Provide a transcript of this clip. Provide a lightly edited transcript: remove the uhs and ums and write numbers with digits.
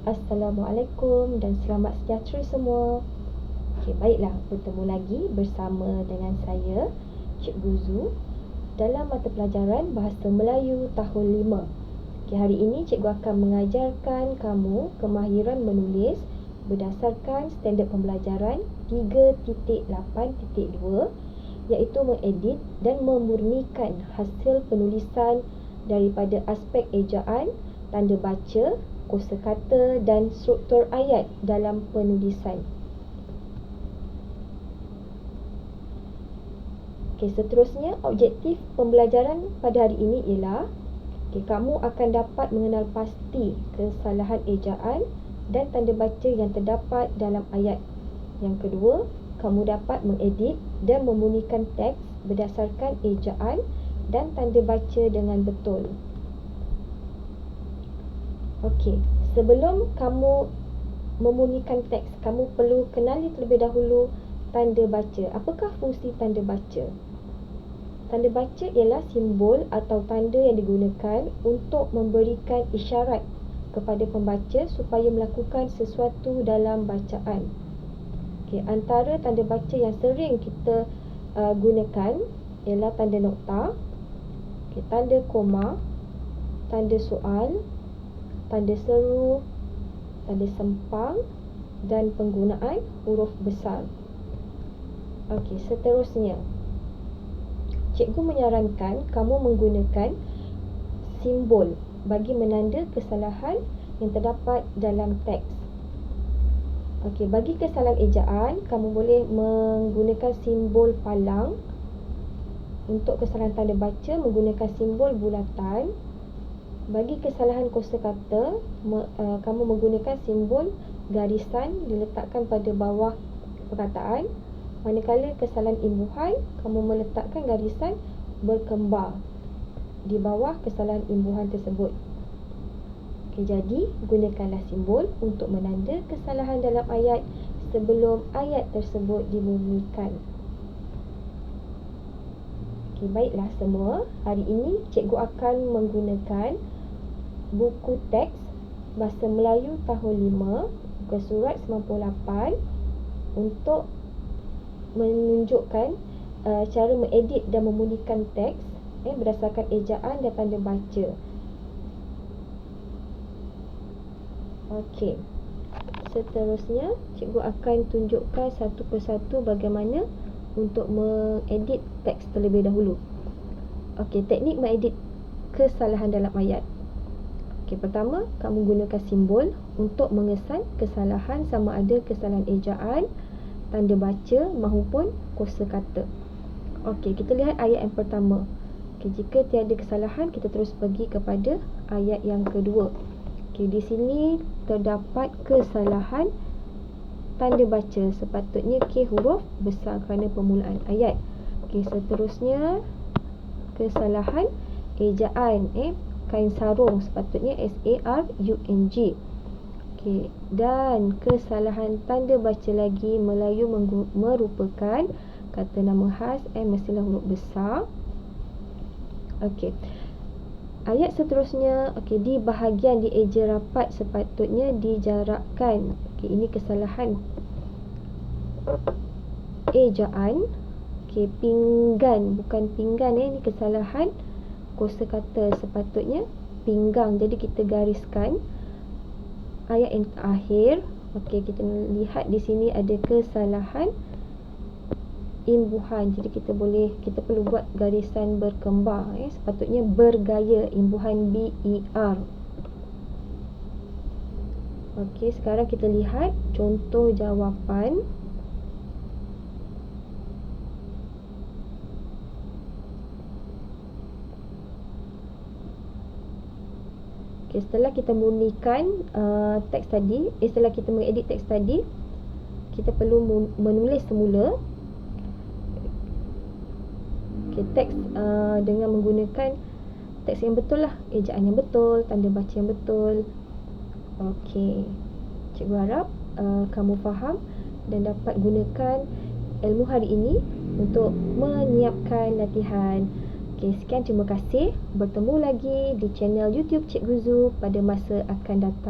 Assalamualaikum dan selamat sejahtera semua. Baiklah, bertemu lagi bersama dengan saya, Cikgu Zu, dalam mata pelajaran Bahasa Melayu tahun 5. Hari ini cikgu akan mengajarkan kamu kemahiran menulis berdasarkan standard pembelajaran 3.8.2, iaitu mengedit dan memurnikan hasil penulisan daripada aspek ejaan, tanda baca, kosakata dan struktur ayat dalam penulisan. Seterusnya, objektif pembelajaran pada hari ini ialah kamu akan dapat mengenal pasti kesalahan ejaan dan tanda baca yang terdapat dalam ayat. Yang kedua, kamu dapat mengedit dan memurnikan teks berdasarkan ejaan dan tanda baca dengan betul. Sebelum kamu memurnikan teks, kamu perlu kenali terlebih dahulu tanda baca. Apakah fungsi tanda baca? Tanda baca ialah simbol atau tanda yang digunakan untuk memberikan isyarat kepada pembaca supaya melakukan sesuatu dalam bacaan. Antara tanda baca yang sering kita gunakan ialah tanda nokta, tanda koma, tanda soal, tanda seru, tanda sempang dan penggunaan huruf besar. Seterusnya, cikgu menyarankan kamu menggunakan simbol bagi menanda kesalahan yang terdapat dalam teks. Bagi kesalahan ejaan, kamu boleh menggunakan simbol palang. Untuk kesalahan tanda baca, menggunakan simbol bulatan. Bagi kesalahan kosakata, kamu menggunakan simbol garisan diletakkan pada bawah perkataan. Manakala kesalahan imbuhan, kamu meletakkan garisan berkembar di bawah kesalahan imbuhan tersebut. Jadi, gunakanlah simbol untuk menanda kesalahan dalam ayat sebelum ayat tersebut dimurnikan. Baiklah semua, hari ini cikgu akan menggunakan buku teks Bahasa Melayu tahun 5, muka surat 98 untuk menunjukkan cara mengedit dan memurnikan teks berdasarkan ejaan dan tanda baca. Seterusnya, cikgu akan tunjukkan satu persatu bagaimana untuk mengedit teks terlebih dahulu. Teknik mengedit kesalahan dalam ayat. Pertama, kamu gunakan simbol untuk mengesan kesalahan sama ada kesalahan ejaan, tanda baca maupun kosakata. Kita lihat ayat yang pertama. Jika tiada kesalahan, kita terus pergi kepada ayat yang kedua. Di sini terdapat kesalahan tanda baca, sepatutnya huruf besar kerana permulaan ayat. Seterusnya, kesalahan ejaan, kain sarung, sepatutnya SARUNG. Dan kesalahan tanda baca lagi, Melayu merupakan kata nama khas, mestilah huruf besar. Ayat seterusnya, di bahagian dieja rapat sepatutnya dijarakkan. Ini kesalahan ejaan. Pinggan, bukan pinggan, ini kesalahan kosakata, sepatutnya pinggang. Jadi kita gariskan ayat yang terakhir. Kita lihat di sini ada kesalahan imbuhan. Jadi kita perlu buat garisan berkembar, sepatutnya bergaya, imbuhan BER. Sekarang kita lihat contoh jawapan. Setelah kita murnikan teks tadi, setelah kita mengedit teks tadi, kita perlu menulis semula teks dengan menggunakan teks yang betul lah, ejaan yang betul, tanda baca yang betul. Cikgu harap kamu faham dan dapat gunakan ilmu hari ini untuk menyiapkan latihan. Sekian, terima kasih. Bertemu lagi di channel YouTube Cikgu Zu pada masa akan datang.